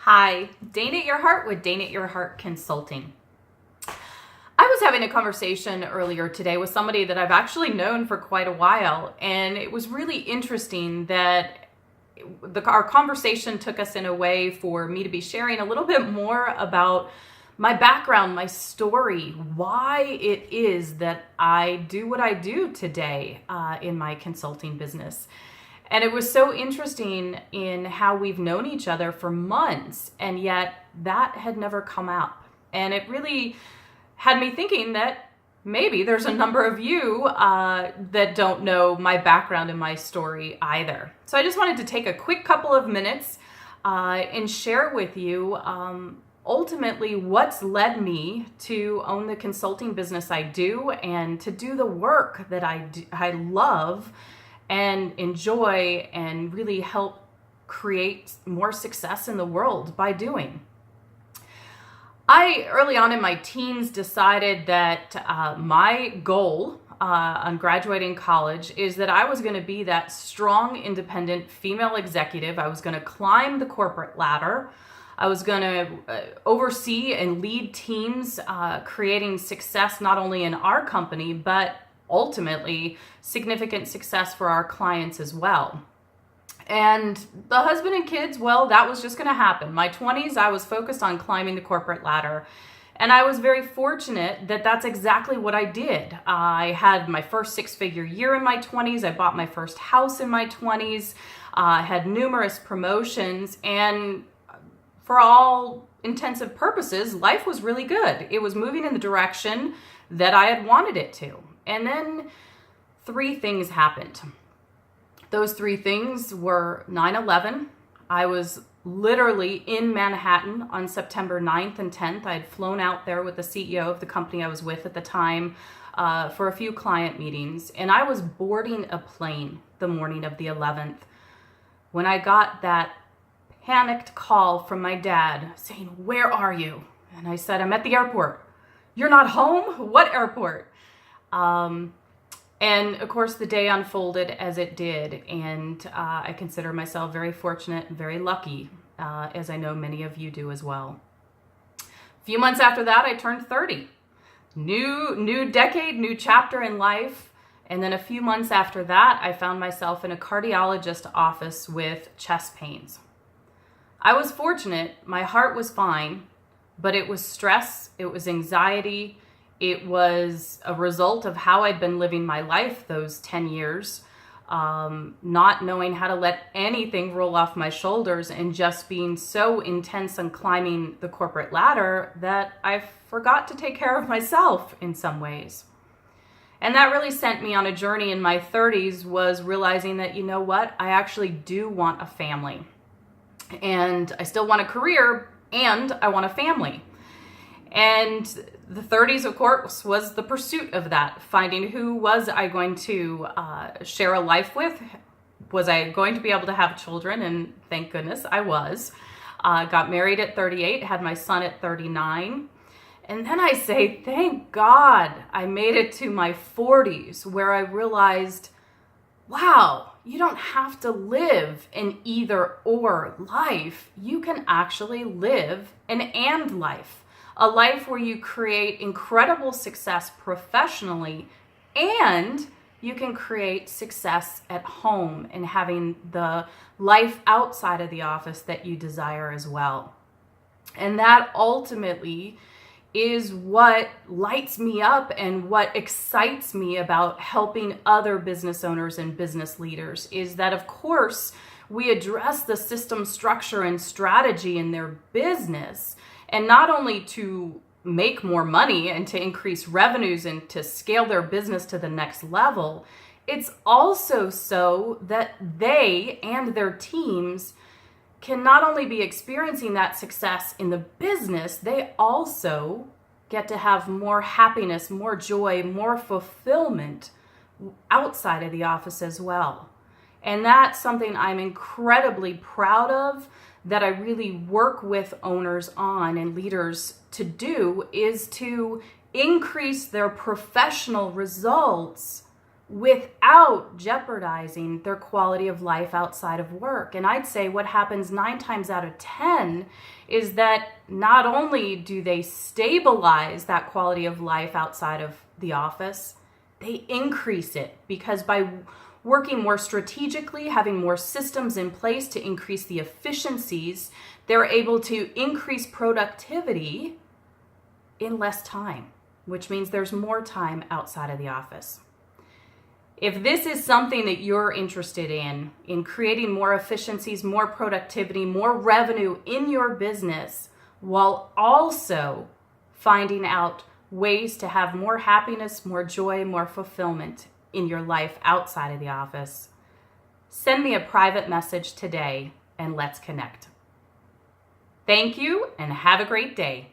Hi, Dana Earhart with Dana Earhart Consulting. I was having a conversation earlier today with somebody that I've actually known for quite a while, and it was really interesting that our conversation took us in a way for me to be sharing a little bit more about my background, my story, why it is that I do what I do today in my consulting business. And it was so interesting in how we've known each other for months, and yet that had never come up. And it really had me thinking that maybe there's a number of you that don't know my background and my story either. So I just wanted to take a quick couple of minutes and share with you ultimately what's led me to own the consulting business I do and to do the work that I love and enjoy and really help create more success in the world by doing. I, early on in my teens, decided that my goal on graduating college is that I was going to be that strong, independent female executive. I was going to climb the corporate ladder. I was going to oversee and lead teams, creating success not only in our company, but ultimately significant success for our clients as well. And the husband and kids, well, that was just going to happen. My 20s, I was focused on climbing the corporate ladder. And I was very fortunate that that's exactly what I did. I had my first six-figure year in my 20s. I bought my first house in my 20s. Had numerous promotions. And for all intensive purposes, life was really good. It was moving in the direction that I had wanted it to. And then three things happened. Those three things were 9/11. I was literally in Manhattan on September 9th and 10th. I had flown out there with the CEO of the company I was with at the time for a few client meetings. And I was boarding a plane the morning of the 11th when I got that panicked call from my dad saying, "Where are you?" And I said, "I'm at the airport." "You're not home? What airport?" And of course, the day unfolded as it did, and I consider myself very fortunate and very lucky, as I know many of you do as well. A few months after that, I turned 30. New decade, new chapter in life. And then a few months after that, I found myself in a cardiologist's office with chest pains. I was fortunate. My heart was fine, but it was stress, it was anxiety. It was a result of how I'd been living my life those 10 years, not knowing how to let anything roll off my shoulders and just being so intense on climbing the corporate ladder that I forgot to take care of myself in some ways. And that really sent me on a journey in my 30s, was realizing that, you know what, I actually do want a family. And I still want a career, and I want a family. And the 30s, of course, was the pursuit of that, finding who was I going to share a life with. Was I going to be able to have children? And thank goodness I was. Got married at 38, had my son at 39. And then I say, thank God I made it to my 40s, where I realized, wow, you don't have to live an either or life. You can actually live an and life. A life where you create incredible success professionally, and you can create success at home and having the life outside of the office that you desire as well. And that ultimately is what lights me up and what excites me about helping other business owners and business leaders, is that, of course, we address the system, structure, and strategy in their business. And not only to make more money and to increase revenues and to scale their business to the next level, it's also so that they and their teams can not only be experiencing that success in the business, they also get to have more happiness, more joy, more fulfillment outside of the office as well. And that's something I'm incredibly proud of, that I really work with owners on and leaders to do, is to increase their professional results without jeopardizing their quality of life outside of work. And I'd say what happens 9 times out of 10 is that not only do they stabilize that quality of life outside of the office, they increase it, because by working more strategically, having more systems in place to increase the efficiencies, they're able to increase productivity in less time, which means there's more time outside of the office. If this is something that you're interested in creating more efficiencies, more productivity, more revenue in your business, while also finding out ways to have more happiness, more joy, more fulfillment in your life outside of the office, send me a private message today and let's connect. Thank you and have a great day.